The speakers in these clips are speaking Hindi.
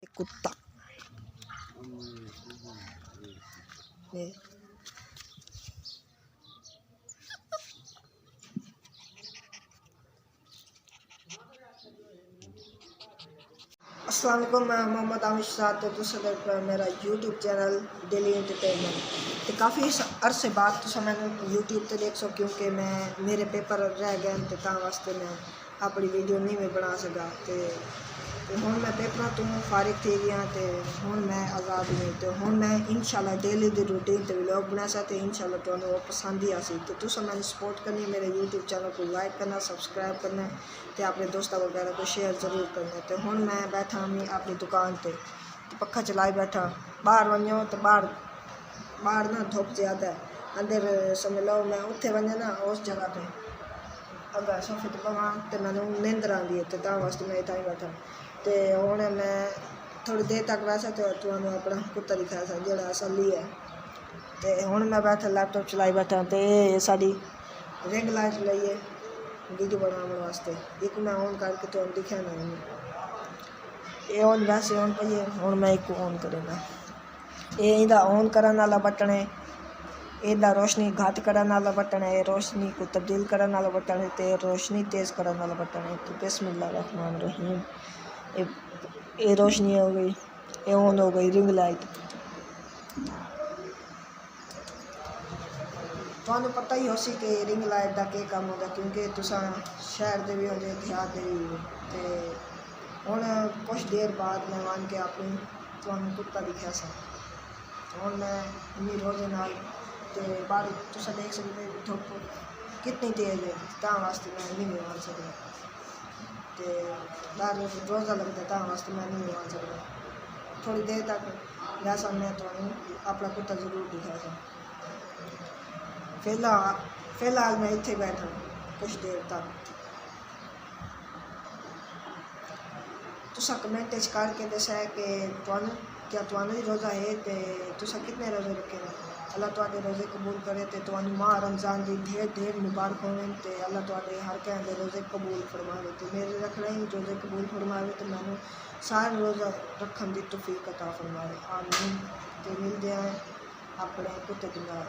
कुत्ता अस्सलाम वालेकुम। मैं मोहम्मद आमिर साथ तो मेरा यूट्यूब चैनल डेली एंटरटेनमेंट तो काफ़ी अरसे बाद तो मैंने यूट्यूब तो देख सो क्योंकि मैं मेरे पेपर रह गए तो वास्ते मैं अपनी वीडियो नहीं में बना सका तो हुण मैं पेपर तो फारिग थी गया तो हुण मैं आज़ाद हूँ तो हुण मैं इंशाल्लाह डेली दी रूटीन तो व्लॉग बना सा तो इंशाल्लाह तो वो पसंद ही आसी तो तुम मैंने सपोर्ट करनी मेरे यूट्यूब चैनल को लाइक करना सब्सक्राइब करना तो अपने दोस्तों वगैरह को शेयर ज़रूर करना। तो हुण मैं बैठा मैं अपनी दुकान पर तो पखा चलाई बैठा बाहर वनो तो बाहर ना धुप ज़्यादा है अंदर समझ लो मैं उत्थे वने ना उस जगह पर अगर सोफे तो पवा तो मैंने नींदर आती है तो वास्ते मैं इतना ही बैठा तो हुण मैं थोड़ी देर तक वैसा तो तुहानू अपना कुत्ता दिखाया था जोड़ा असली है तो हुण मैं बैठा लैपटॉप चलाई बैठा तो ये साड़ी रिंग लाइट लईए वीडियो बनाने वास्ते एक मैं ऑन करके तो दिखा ना ये ऑन वैसे ऑन पई हुण मैं एक ऑन करेगा ये इंदा ऑन करने वाला बटन है इदा रोशनी घट करने वाला बटन है रोशनी को तब्दील करने वाला बटन है तो रोशनी तेज़ करने वाला बटन है। तो बिस्मिल्लाहिर्रहमानिर्रहीम ये रोशनी हो गई ये ऑन हो गई रिंग लाइट। तो पता ही हो सी कि रिंग लाइट का क्या काम होता क्योंकि तुसा शहर दे भी हो जाए देहात दे भी हो तो हुण कुछ देर बाद मैं मान के अपनी तुहानू कुत्ता दिखा सा हुण मैं इन्नी रोजे नाल तो बाहर तुम देख सकते धुप कितनी तेज़ है ता वास्ते मैं नहीं मान सकता तो बाहर रोज़ा लगता ता वास्ते मैं नहीं मान सकता थोड़ी देर तक वैसा मैं तो अपना कुत्ता जरूर दिखा सा। फिलहाल मैं इतने बैठा कुछ देर तक तुसा कमेंट करके दसा कि क्या तुहानू रोज़ा है तो तुसा कितने रोज़े रखे हैं। अल्लाह तुहाडे रोज़े कबूल करे तो तुहानू माह रमज़ान की ढेर मुबारक होवे तो अल्लाह तुहाडे हर कहन दे रोज़े कबूल फरमावे तो मेरे रखने ही रोज़े कबूल फरमावे तो मैनू सारे रोज़ा रखन की तौफीक अता फरमावे आमीन। तो मिलते हैं अपने कुत्ते के नाल।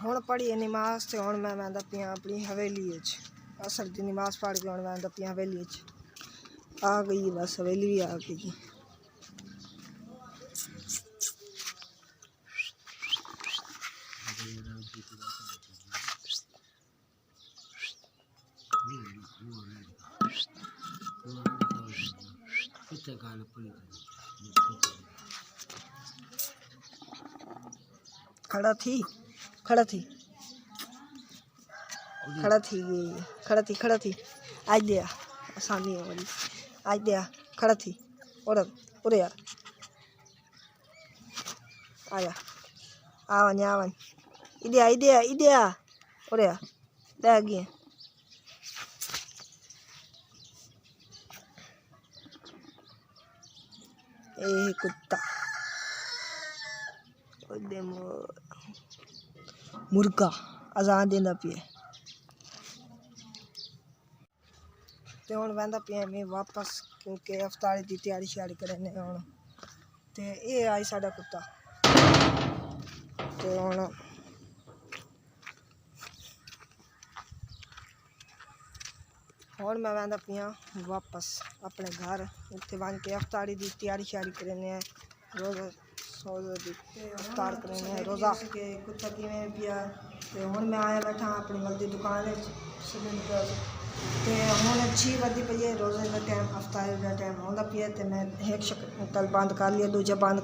हुण पढ़ी नमाज तो हुण मैं वैंदा पिया अपनी हवेली असर की नमाज पढ़ के हुण वैंदा पिया हवेली आ गई बस हवेली भी आ गई। खड़ा थी आज दिया आसानी वाली आज दिया खड़ा थी और उरे यार आया आवन इडिया उरे यार ले गए कुत्ता मुर्गा अजान देना पिए तो हुण वैंदा पिया मैं वापस क्योंकि अफ्तारी की तैयारी श्यारी करने हुण तो ये आई साडा कुत्ता तो हुण मैं वैंदा पिया वापस अपने घर उत्थे बन के अफ्तारी की तैयारी श्यारी करने रोज़ा अफ्तार करने रोज़ा के कुत्ता किवें पिया तो हुण मैं आया बैठा अपनी मल्दी दुकान तो हुण 6 बजे पई है रोज़े का टाइम अफ्तारी का टाइम होंदा पिया तो मैं एक शक्ल बंद कर लिया दूजा बंद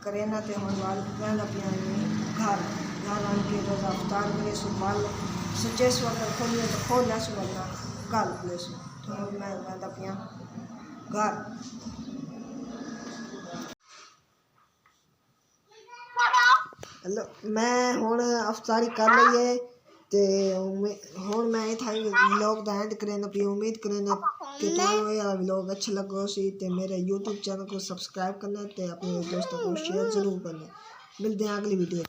करे ना तो हुण वैंदा पिया घर आन के रोज़ा अफ्तार करे सुबह सच्चे वक्त खोलिए तो खोल ला वरना गल खुले तो मैं वैंदा पिया घर। हेलो मैं हुण अफ्तारी कर ली है तो हुण मैं इत्थै व्लॉग दा एंड करना पी उम्मीद करना कि तुहानू ये व्लॉग अच्छा लग्गो सी ते मेरे यूट्यूब चैनल को सब्सक्राइब करना ते अपने दोस्तों को शेयर जरूर करना। मिलते हैं अगली वीडियो।